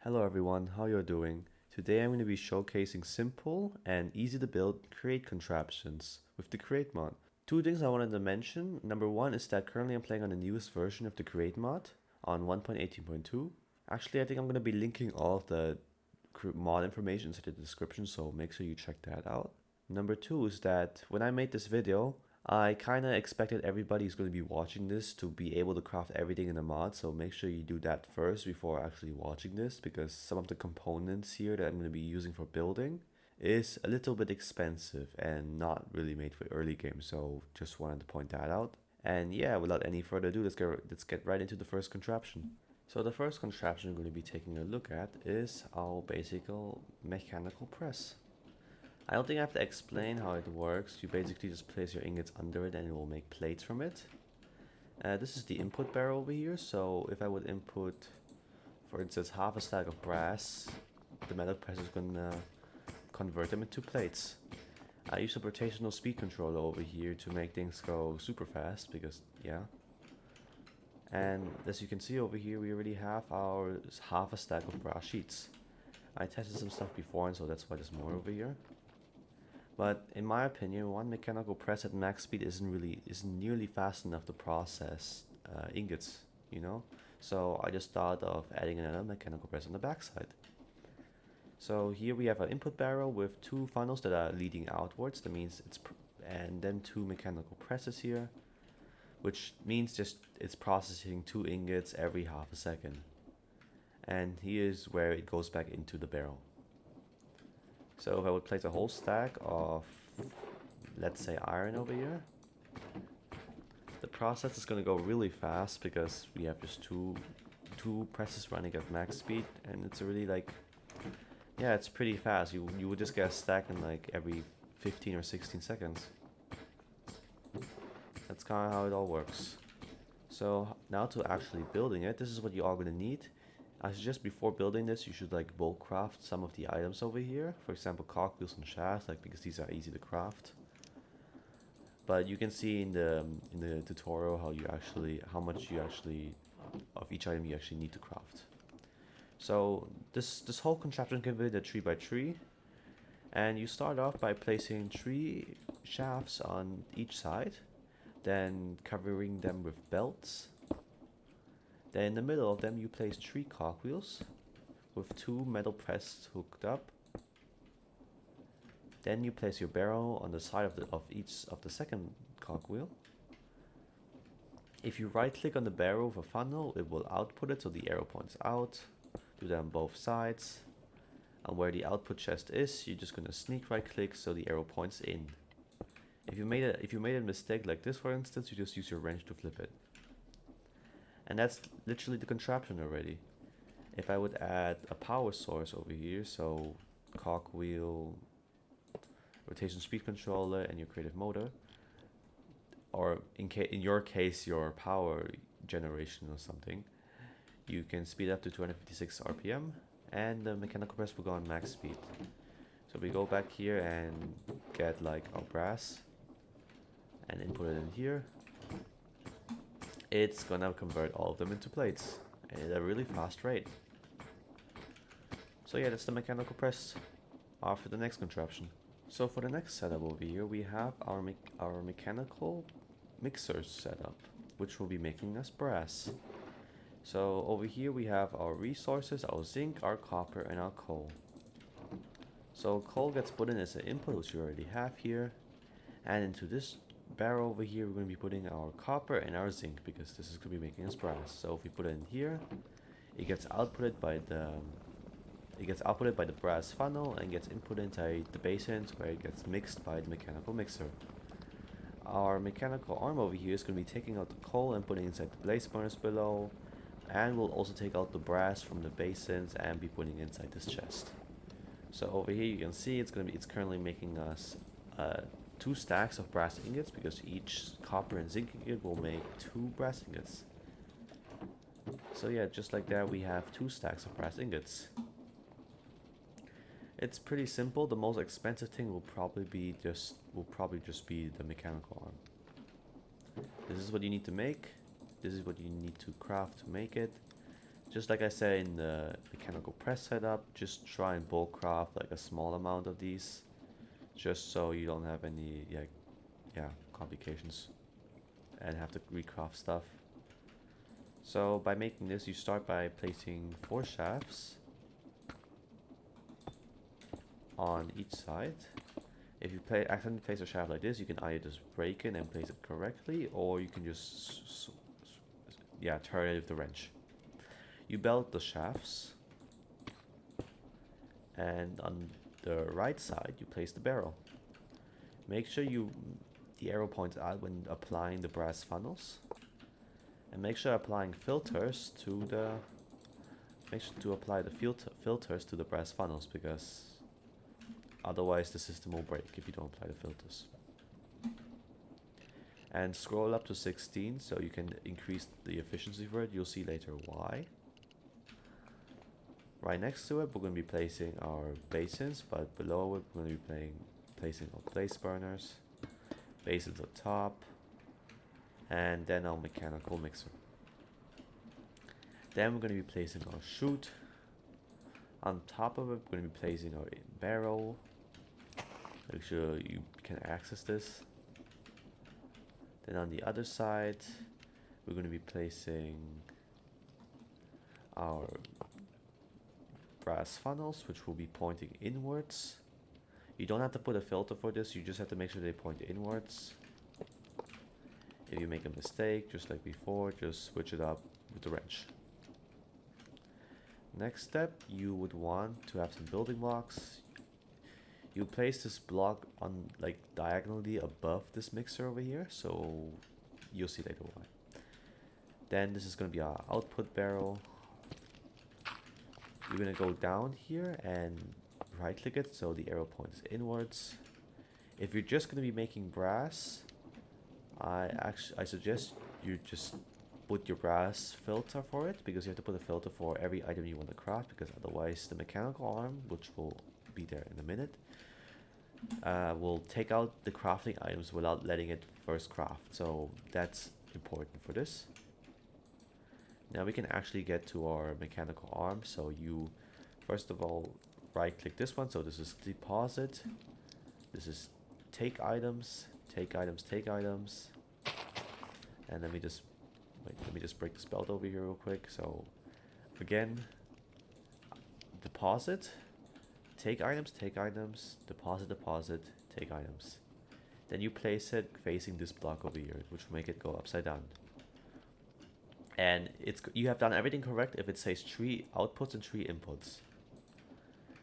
Hello everyone, how you're doing? Today I'm going to be showcasing simple and easy to build create contraptions with the create mod. Two things I wanted to mention. Number one is that currently I'm playing on the newest version of the create mod on 1.18.2. Actually, I think I'm going to be linking all of the mod information in the description, so make sure you check that out. Number two is that when I made this video, I kind of expected everybody who's going to be watching this to be able to craft everything in the mod, so make sure you do that first before actually watching this, because some of the components here that I'm going to be using for building is a little bit expensive and not really made for early game, so just wanted to point that out. And yeah, without any further ado, let's get right into the first contraption. So the first contraption I'm going to be taking a look at is our basic mechanical press. I don't think I have to explain how it works. You basically just place your ingots under it and it will make plates from it. This is the input barrel over here, so if I would input, for instance, half a stack of brass, the metal press is going to convert them into plates. I use a rotational speed controller over here to make things go super fast, because yeah. And as you can see over here, we already have our half a stack of brass sheets. I tested some stuff before, and so that's why there's more over here. But in my opinion, one mechanical press at max speed isn't nearly fast enough to process ingots, you know. So I just thought of adding another mechanical press on the backside. So here we have an input barrel with two funnels that are leading outwards. That means and then two mechanical presses here, which means just it's processing two ingots every half a second. And here's where it goes back into the barrel. So if I would place a whole stack of, let's say, iron over here, the process is going to go really fast because we have just two presses running at max speed, and it's really like, yeah, it's pretty fast. You would just get a stack in like every 15 or 16 seconds. That's kind of how it all works. So now to actually building it, this is what you are going to need. I suggest before building this, you should like bulk craft some of the items over here. For example, cogwheels and shafts, like because these are easy to craft. But you can see in the tutorial how much you actually of each item you actually need to craft. So this whole contraption can be built a 3x3, and you start off by placing 3 shafts on each side, then covering them with belts. Then in the middle of them you place 3 cogwheels with 2 metal presses hooked up. Then you place your barrel on the side of each of the second cogwheel. If you right click on the barrel with a funnel, it will output it so the arrow points out. Do that on both sides. And where the output chest is, you're just gonna sneak right click so the arrow points in. If you made a mistake like this, for instance, you just use your wrench to flip it. And that's literally the contraption already. If I would add a power source over here, so cogwheel, rotation speed controller, and your creative motor, or in your case your power generation or something, you can speed up to 256 RPM, and the mechanical press will go on max speed. So we go back here and get like our brass and input it in here. It's gonna convert all of them into plates at a really fast rate. So yeah, that's the mechanical press. After the next contraption. So for the next setup over here, we have our mechanical mixer setup, which will be making us brass. So over here we have our resources, our zinc, our copper, and our coal. So coal gets put in as an input, which you already have here, and into this barrel over here we're going to be putting our copper and our zinc, because this is going to be making us brass. So if we put it in here, it gets outputted by the brass funnel and gets input inside the basins, where it gets mixed by the mechanical mixer. Our mechanical arm over here is going to be taking out the coal and putting inside the blaze burners below, and we'll also take out the brass from the basins and be putting inside this chest. So over here you can see it's currently making us 2 stacks of brass ingots, because each copper and zinc ingot will make 2 brass ingots. So yeah, just like that we have 2 stacks of brass ingots. It's pretty simple. The most expensive thing will probably just be the mechanical arm. This is what you need to make. This is what you need to craft to make it. Just like I said in the mechanical press setup, just try and bulk craft like a small amount of these, just so you don't have any complications and have to recraft stuff. So by making this, you start by placing 4 shafts on each side. If you accidentally place a shaft like this, you can either just break it and place it correctly, or you can just turn it with the wrench. You belt the shafts, and on the right side you place the barrel. Make sure the arrow points out when applying the brass funnels, and make sure applying filters to the apply the filters to the brass funnels, because otherwise the system will break if you don't apply the filters. And scroll up to 16 so you can increase the efficiency for it. You'll see later why. Right next to it, we're going to be placing our basins, but below it, we're going to be placing our place burners, basins on top, and then our mechanical mixer. Then we're going to be placing our chute. On top of it, we're going to be placing our barrel. Make sure you can access this. Then on the other side, we're going to be placing our brass funnels, which will be pointing inwards. You don't have to put a filter for this, you just have to make sure they point inwards. If you make a mistake, just like before, just switch it up with the wrench. Next step, you would want to have some building blocks. You place this block on like diagonally above this mixer over here, so you'll see later why. Then this is going to be our output barrel. You're going to go down here and right click it so the arrow point is inwards. If you're just going to be making brass, I suggest you just put your brass filter for it, because you have to put a filter for every item you want to craft, because otherwise the mechanical arm, which will be there in a minute, will take out the crafting items without letting it first craft. So that's important for this. Now we can actually get to our mechanical arm. So you first of all right click this one, so this is deposit, this is take items, take items, take items, and let me just break this belt over here real quick. So again, deposit, take items, deposit, deposit, take items. Then you place it facing this block over here, which will make it go upside down. And you have done everything correct if it says 3 outputs and 3 inputs.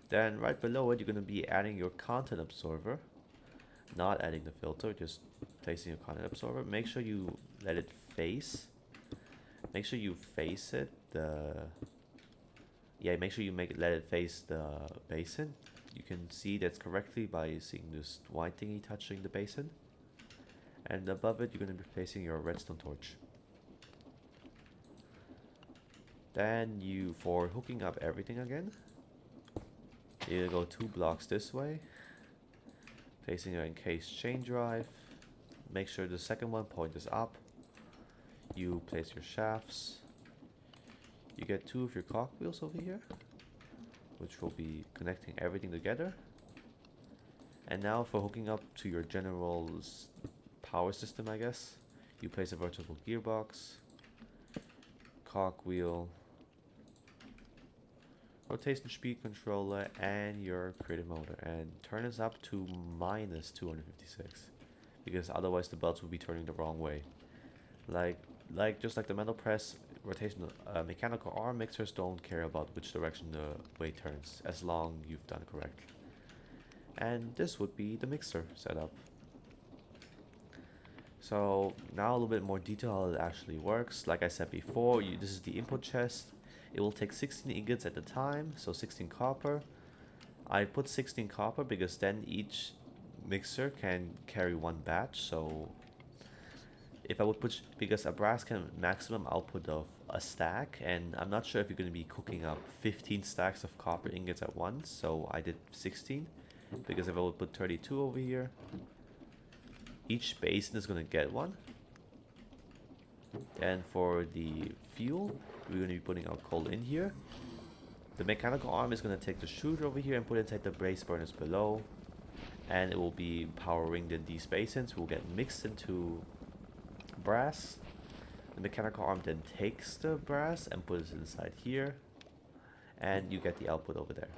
Then right below it, you're going to be adding your content absorber, not adding the filter, just placing your content absorber. Make sure you let it face. Make sure you face it. Make sure you let it face the basin. You can see that's correctly by seeing this white thingy touching the basin. And above it, you're going to be placing your redstone torch. Then for hooking up everything again, you go 2 blocks this way, placing your encased chain drive. Make sure the second one point is up. You place your shafts. You get 2 of your cog wheels over here, which will be connecting everything together. And now for hooking up to your general power system, I guess, you place a vertical gearbox, cog wheel, rotation speed controller, and your creative motor, and turn this up to minus 256, because otherwise the belts will be turning the wrong way. Just like the metal press, mechanical arm mixers don't care about which direction the weight turns, as long you've done correctly. And this would be the mixer setup. So now a little bit more detail how it actually works. Like I said before, this is the input chest. It will take 16 ingots at a time, so 16 copper. I put 16 copper because then each mixer can carry 1 batch. So if I would because a brass can maximum output of a stack, and I'm not sure if you're going to be cooking up 15 stacks of copper ingots at once, so I did 16, because if I would put 32 over here, each basin is going to get 1. And for the fuel, we're going to be putting our coal in here. The mechanical arm is going to take the chute over here and put it inside the brace burners below. And it will be powering these basins. Will get mixed into brass. The mechanical arm then takes the brass and puts it inside here. And you get the output over there.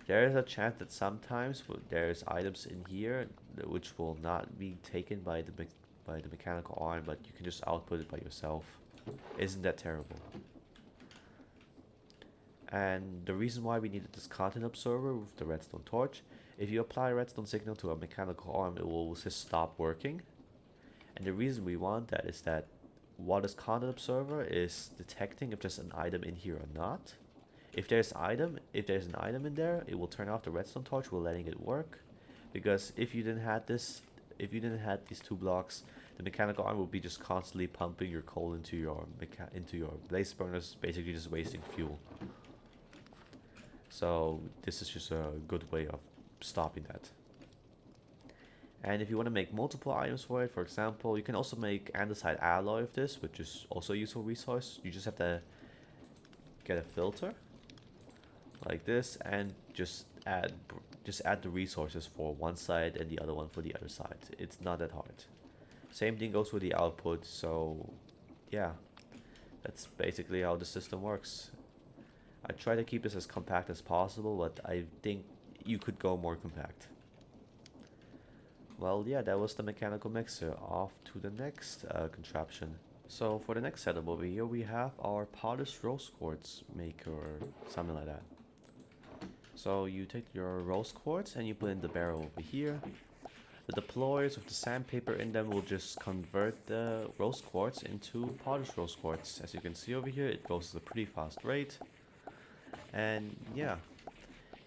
There is a chance that sometimes there's items in here which will not be taken by the mechanical arm, but you can just output it by yourself. Isn't that terrible? And the reason why we needed this content observer with the redstone torch, if you apply a redstone signal to a mechanical arm, it will just stop working. And the reason we want that is that while this content observer is detecting if there's an item in here or not, if there's an item in there, it will turn off the redstone torch while letting it work. Because if you didn't have these 2 blocks, the mechanical arm will be just constantly pumping your coal into your blaze burners, basically just wasting fuel. So this is just a good way of stopping that. And if you want to make multiple items for it, for example, you can also make andesite alloy of this, which is also a useful resource. You just have to get a filter like this and just add the resources for one side and the other one for the other side. It's not that hard. Same thing goes with the output. So yeah, that's basically how the system works. I try to keep this as compact as possible, but I think you could go more compact. Well, yeah, that was the mechanical mixer. Off to the next contraption. So for the next setup over here, we have our polished rose quartz maker, or something like that. So you take your rose quartz and you put in the barrel over here. The deployers with the sandpaper in them will just convert the rose quartz into polished rose quartz. As you can see over here, it goes at a pretty fast rate. And yeah,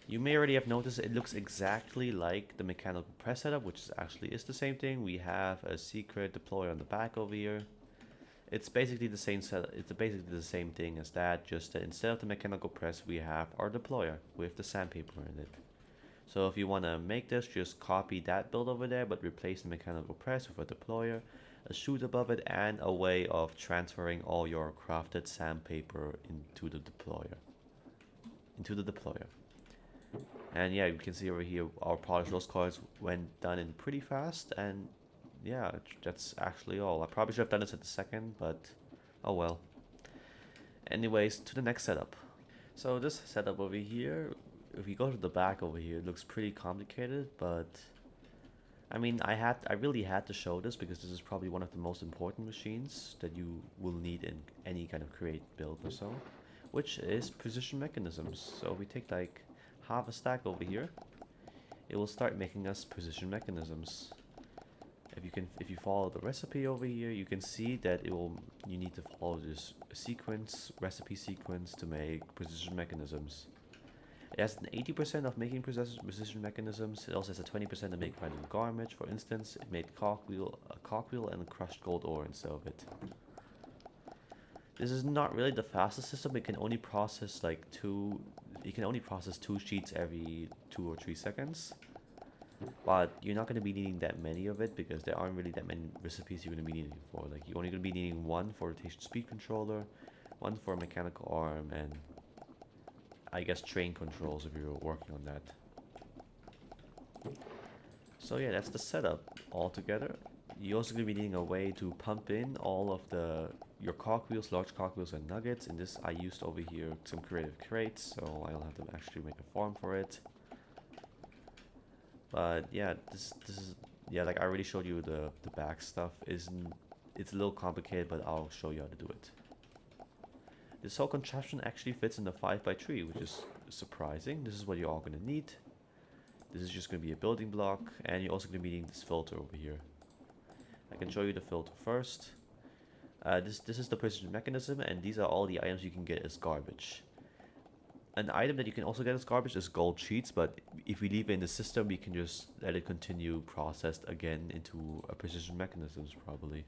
you may already have noticed it looks exactly like the mechanical press setup, which actually is the same thing. We have a secret deployer on the back over here. It's basically the same setup. It's basically the same thing as that, just that instead of the mechanical press, we have our deployer with the sandpaper in it. So if you want to make this, just copy that build over there, but replace the mechanical press with a deployer, a chute above it, and a way of transferring all your crafted sandpaper into the deployer. And yeah, you can see over here our polished rose quartz went done in pretty fast, and yeah, that's actually all. I probably should have done this at the second, but oh well. Anyways, to the next setup. So this setup over here, if you go to the back over here, it looks pretty complicated, but I mean, I really had to show this because this is probably one of the most important machines that you will need in any kind of create build or so, which is precision mechanisms. So we take like half a stack over here, it will start making us precision mechanisms. If you follow the recipe over here, you can see that you need to follow this recipe sequence to make precision mechanisms. It has an 80% of making precision mechanisms. It also has a 20% of making random garbage. For instance, it made a cogwheel and crushed gold ore instead of it. This is not really the fastest system. It can only process two sheets every 2 or 3 seconds. But you're not going to be needing that many of it because there aren't really that many recipes you're going to be needing for. Like, you're only going to be needing one for rotation speed controller, one for a mechanical arm, and I guess train controls if you're working on that. So yeah, that's the setup altogether. You're also going to be needing a way to pump in all of your cogwheels, large cogwheels and nuggets. In this I used over here some creative crates, so I'll have to actually make a farm for it. But yeah, this is, yeah, like I already showed you the back stuff. It's a little complicated, but I'll show you how to do it. This whole contraption actually fits in the 5x3, which is surprising. This is what you're all going to need. This is just going to be a building block, and you're also going to be needing this filter over here. I can show you the filter first. This is the precision mechanism, and these are all the items you can get as garbage. An item that you can also get as garbage is gold sheets, but if we leave it in the system, we can just let it continue processed again into a precision mechanisms probably.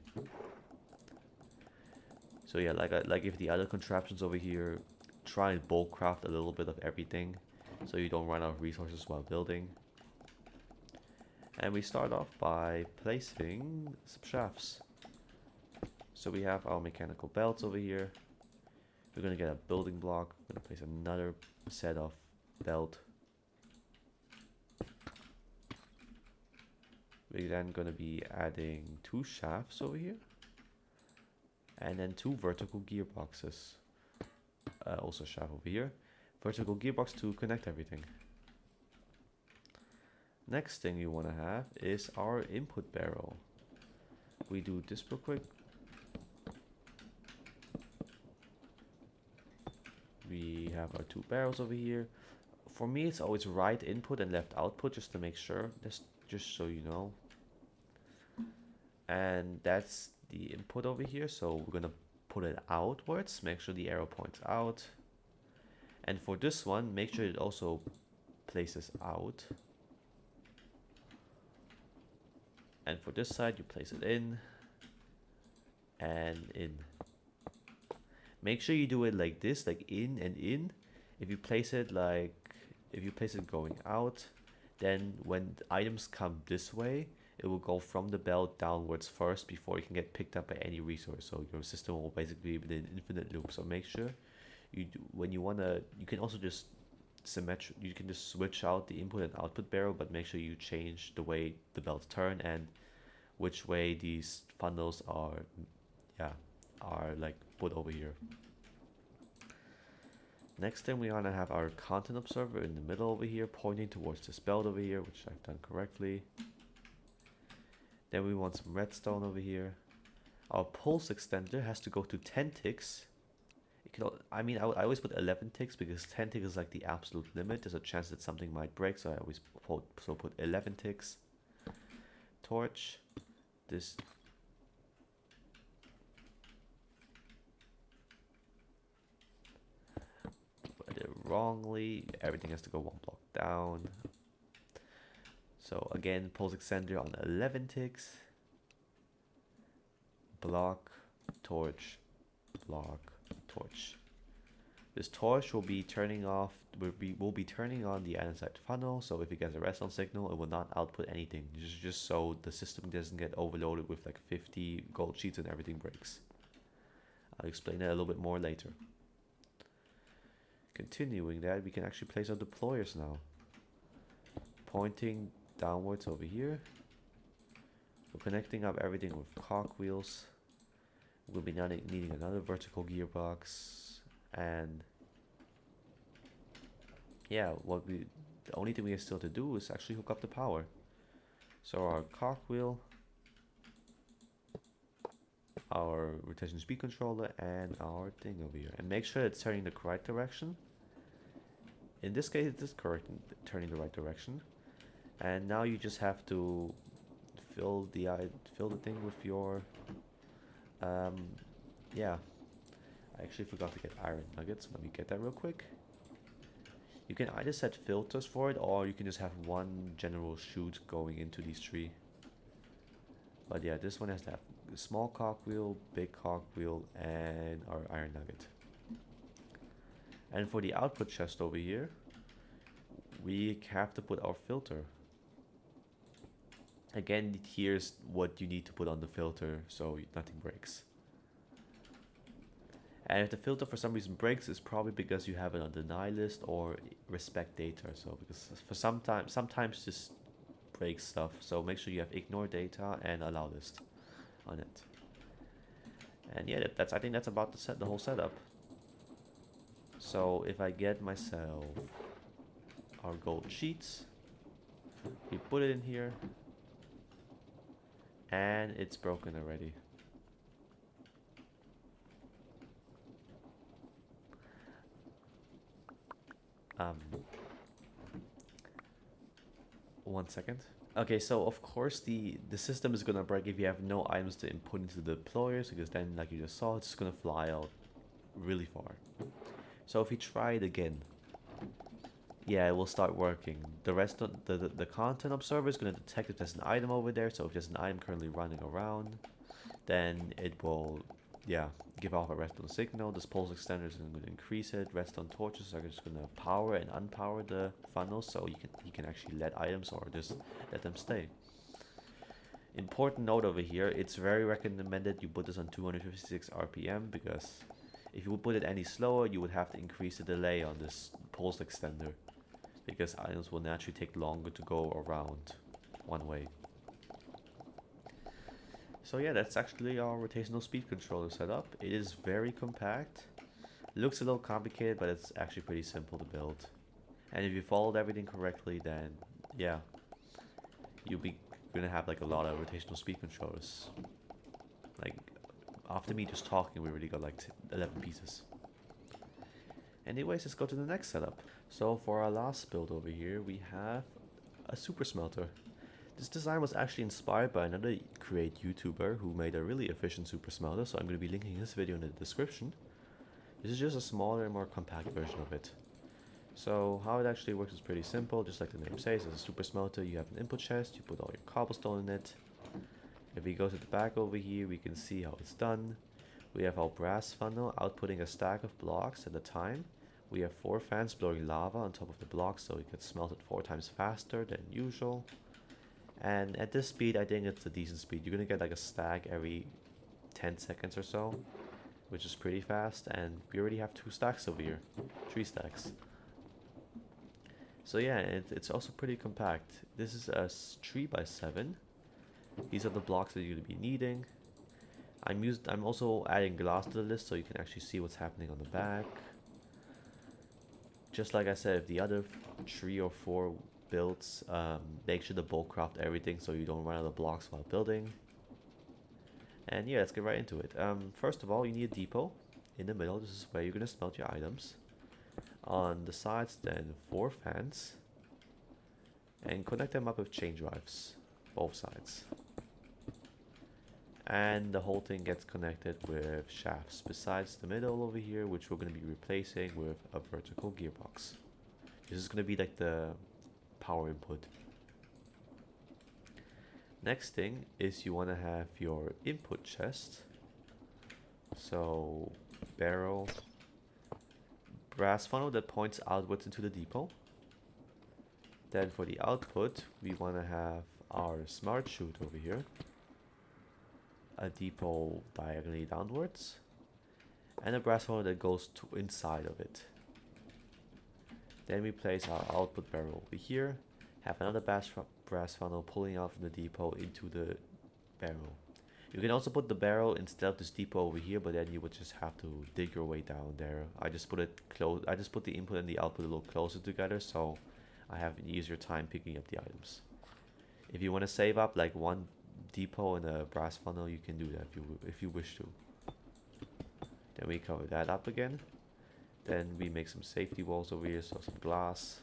So yeah, like if the other contraptions over here, try and bulk craft a little bit of everything, so you don't run out of resources while building. And we start off by placing some shafts. So we have our mechanical belts over here. We're gonna get a building block. We're gonna place another set of belt. We're then gonna be adding 2 shafts over here. And then 2 vertical gearboxes. Also shaft over here. Vertical gearbox to connect everything. Next thing you want to have is our input barrel. We do this real quick. We have our 2 barrels over here. For me, it's always right input and left output, just to make sure. Just so you know. And that's the input over here. So we're gonna put it outwards. Make sure the arrow points out. And for this one, make sure it also places out. And for this side, you place it in and in. Make sure you do it like this, like in and in. If you place it going out, then when the items come this way, it will go from the belt downwards first before it can get picked up by any resource. So your system will basically be in an infinite loop. So make sure you do, when you wanna, you can also just you can just switch out the input and output barrel, but make sure you change the way the belts turn and which way these funnels are like put over here. Next thing we wanna have our content observer in the middle over here, pointing towards this belt over here, which I've done correctly. Then we want some redstone over here. Our pulse extender has to go to 10 ticks. I always put 11 ticks because 10 ticks is like the absolute limit. There's a chance that something might break, so I always put 11 ticks. Torch. This. Put it wrongly. Everything has to go 1 block down. So again, pulse extender on 11 ticks. Block, torch, block, torch. This torch will be turning off. Will be turning on the andesite funnel. So if it gets a redstone signal, it will not output anything. Just so the system doesn't get overloaded with like 50 gold sheets and everything breaks. I'll explain that a little bit more later. Continuing that, we can actually place our deployers now. Pointing downwards over here. We're connecting up everything with cogwheels. We'll be needing another vertical gearbox, and yeah, the only thing we have still to do is actually hook up the power. So our cogwheel, our rotation speed controller, and our thing over here, and make sure it's turning the correct direction. In this case, it is correct, turning the right direction. And now you just have to fill the thing with your yeah. I actually forgot to get iron nuggets. Let me get that real quick. You can either set filters for it, or you can just have one general chute going into these 3. But yeah, this one has to have a small cogwheel, big cogwheel, and our iron nugget. And for the output chest over here, we have to put our filter. Again, here's what you need to put on the filter so nothing breaks. And if the filter for some reason breaks, it's probably because you have it on deny list or respect data. So because for sometimes this breaks stuff. So make sure you have ignore data and allow list on it. And yeah, I think that's about the whole setup. So if I get myself our gold sheets, we put it in here, and it's broken already. One second. Okay, so of course the system is gonna break if you have no items to input into the deployers, because then, like you just saw, it's just gonna fly out really far. So if you try it again, yeah, it will start working. The rest of the content observer is gonna detect if there's an item over there. So if there's an item currently running around, then it will, yeah, give off a redstone signal. This pulse extender is going to increase it. Redstone torches are just going to power and unpower the funnels, so you can actually let items or just let them stay. Important note over here: it's very recommended you put this on 256 RPM, because If you would put it any slower, you would have to increase the delay on this pulse extender, because items will naturally take longer to go around one way. So yeah, that's actually our rotational speed controller setup. It is very compact. It looks a little complicated, but it's actually pretty simple to build. And if you followed everything correctly, then yeah, you'll be gonna have like a lot of rotational speed controllers. Like, after me just talking, we already got like 11 pieces. Anyways, let's go to the next setup. So for our last build over here, we have a super smelter. This design was actually inspired by another Create YouTuber who made a really efficient super smelter, so I'm going to be linking his video in the description. This is just a smaller and more compact version of it. So how it actually works is pretty simple, just like the name says. It's a super smelter. You have an input chest, you put all your cobblestone in it. If we go to the back over here, we can see how it's done. We have our brass funnel outputting a stack of blocks at a time. We have 4 fans blowing lava on top of the blocks, so it gets smelted 4 times faster than usual. And at this speed, I think it's a decent speed. You're gonna get like a stack every 10 seconds or so, which is pretty fast. And we already have 2 stacks over here, 3 stacks. So yeah, it's also pretty compact. This is a 3x7. These are the blocks that you're gonna be needing. I'm also adding glass to the list so you can actually see what's happening on the back. Just like I said, if the other 3 or 4 builds, make sure to bulk craft everything so you don't run out of blocks while building. And yeah, let's get right into it. First of all, you need a depot in the middle. This is where you're gonna smelt your items. On the sides, then 4 fans, and connect them up with chain drives, both sides. And the whole thing gets connected with shafts besides the middle over here, which we're going to be replacing with a vertical gearbox. This is going to be like the power input. Next thing is you want to have your input chest. So barrel, brass funnel that points outwards into the depot. Then for the output, we want to have our smart chute over here. A depot diagonally downwards, and a brass funnel that goes to inside of it. Then we place our output barrel over here, have another brass funnel pulling out from the depot into the barrel. You can also put the barrel instead of this depot over here, but then you would just have to dig your way down there. I just put the input and the output a little closer together, so I have an easier time picking up the items. If you want to save up like one depot and a brass funnel, you can do that if you wish to. Then we cover that up again. Then we make some safety walls over here, so some glass.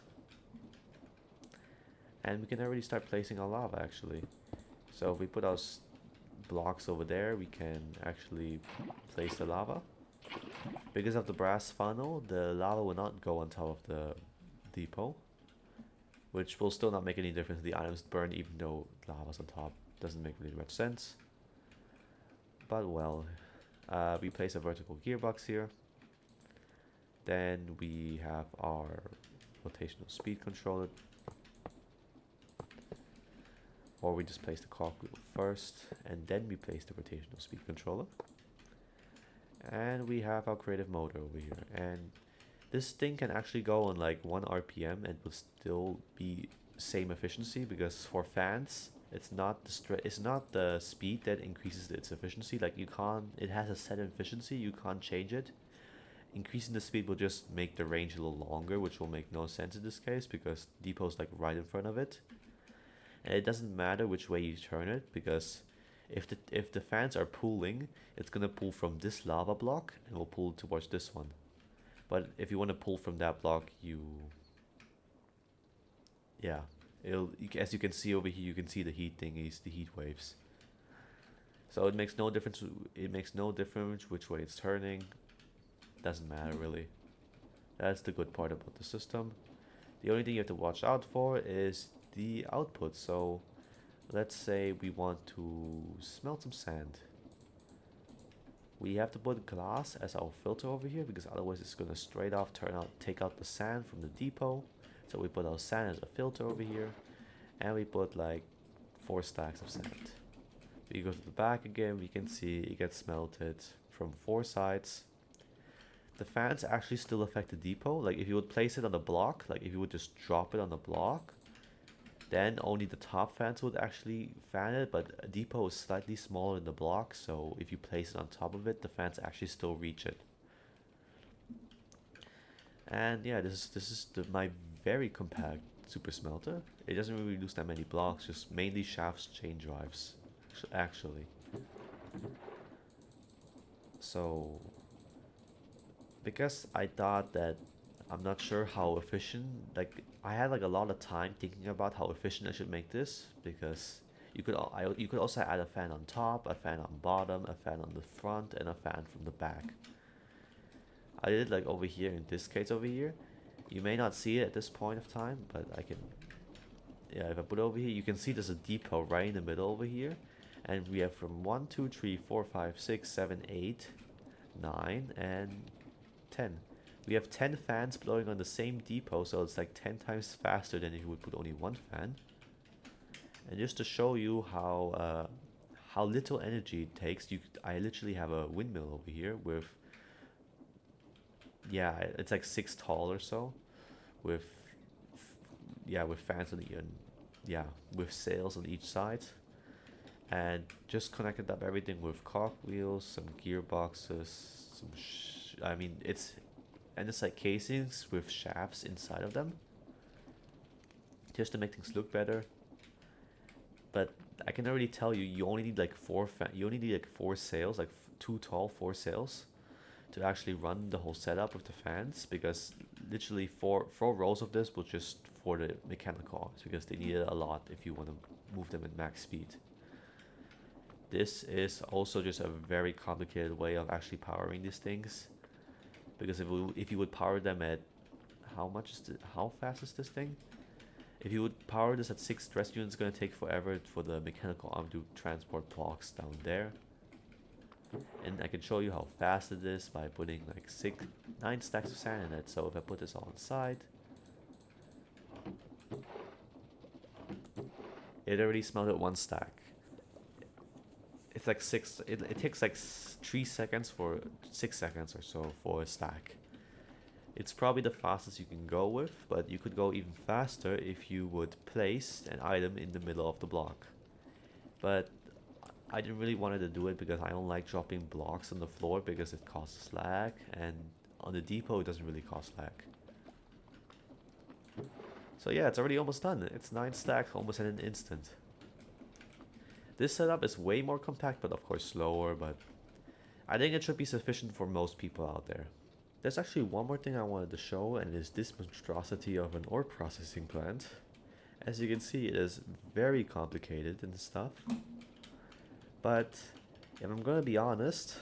And we can already start placing our lava actually. So if we put our blocks over there, we can actually place the lava. Because of the brass funnel, the lava will not go on top of the depot, which will still not make any difference. The items burn even though lava's on top. Doesn't make really much sense, but well, we place a vertical gearbox here. Then we have our rotational speed controller, or we just place the cogwheel first and then we place the rotational speed controller. And we have our creative motor over here, and this thing can actually go on like 1 RPM and will still be same efficiency, because for fans it's not the speed that increases its efficiency. Like it has a set efficiency, you can't change it. Increasing the speed will just make the range a little longer, which will make no sense in this case because depot's like right in front of it. And it doesn't matter which way you turn it, because if the fans are pulling, it's gonna pull from this lava block and will pull towards this one. But if you want to pull from that block, as you can see over here, you can see the heat thingies, the heat waves. So it makes no difference. It makes no difference which way it's turning. Doesn't matter really. That's the good part about the system. The only thing you have to watch out for is the output. So let's say we want to smelt some sand. We have to put glass as our filter over here, because otherwise it's gonna straight off take out the sand from the depot. So we put our sand as a filter over here, and we put like 4 stacks of sand. We go to the back again, we can see it gets smelted from 4 sides. the fans actually still affect the depot. Like if you would place it on the block, like if you would just drop it on the block, then only the top fans would actually fan it, but a depot is slightly smaller than the block, so if you place it on top of it, the fans actually still reach it. And yeah, this is my very compact super smelter. It doesn't really lose that many blocks, just mainly shafts, chain drives, actually. So because I thought that I'm not sure how efficient, like I had like a lot of time thinking about how efficient I should make this because you could also add a fan on top, a fan on bottom, a fan on the front, and a fan from the back. I did it like over here in this case over here. You may not see it at this point of time, but I can, yeah, if I put it over here, you can see there's a depot right in the middle over here. And we have from 1, 2, 3, 4, 5, 6, 7, 8, 9, and 10. We have 10 fans blowing on the same depot, so it's like 10 times faster than if you would put only one fan. And just to show you how little energy it takes, I literally have a windmill over here with, yeah, it's like 6 tall or so, with yeah, with fans on the end, yeah, with sails on each side, and just connected up everything with cog wheels, some gearboxes, I mean it's like casings with shafts inside of them, just to make things look better. But I can already tell you, you only need like you only need like 4 sails, like 2 tall 4 sails, to actually run the whole setup with the fans, because literally four rows of this will just for the mechanical arms, because they need it a lot if you want to move them at max speed. This is also just a very complicated way of actually powering these things, because if you would power them at how fast is this thing? If you would power this at 6 stress units, it's gonna take forever for the mechanical arm to transport blocks down there. And I can show you how fast it is by putting like 9 stacks of sand in it. So if I put this all inside, it already smelted 1 stack. It's like it takes like 3 seconds for 6 seconds or so for a stack. It's probably the fastest you can go with, but you could go even faster if you would place an item in the middle of the block. But I didn't really wanted to do it because I don't like dropping blocks on the floor because it causes lag, and on the depot it doesn't really cause lag. So yeah, it's already almost done. It's 9 stacks almost in an instant. This setup is way more compact, but of course slower, but I think it should be sufficient for most people out there. There's actually one more thing I wanted to show, and it is this monstrosity of an ore processing plant. As you can see, it is very complicated and stuff. But if I'm gonna be honest,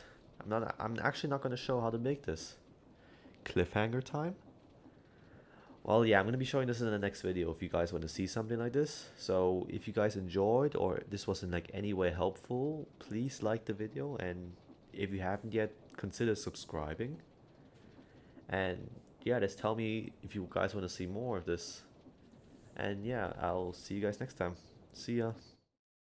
I'm actually not gonna show how to make this. Cliffhanger time? Well, yeah, I'm gonna be showing this in the next video if you guys want to see something like this. So if you guys enjoyed or this was in like any way helpful, please like the video, and if you haven't yet, consider subscribing. And yeah, just tell me if you guys want to see more of this. And yeah, I'll see you guys next time. See ya.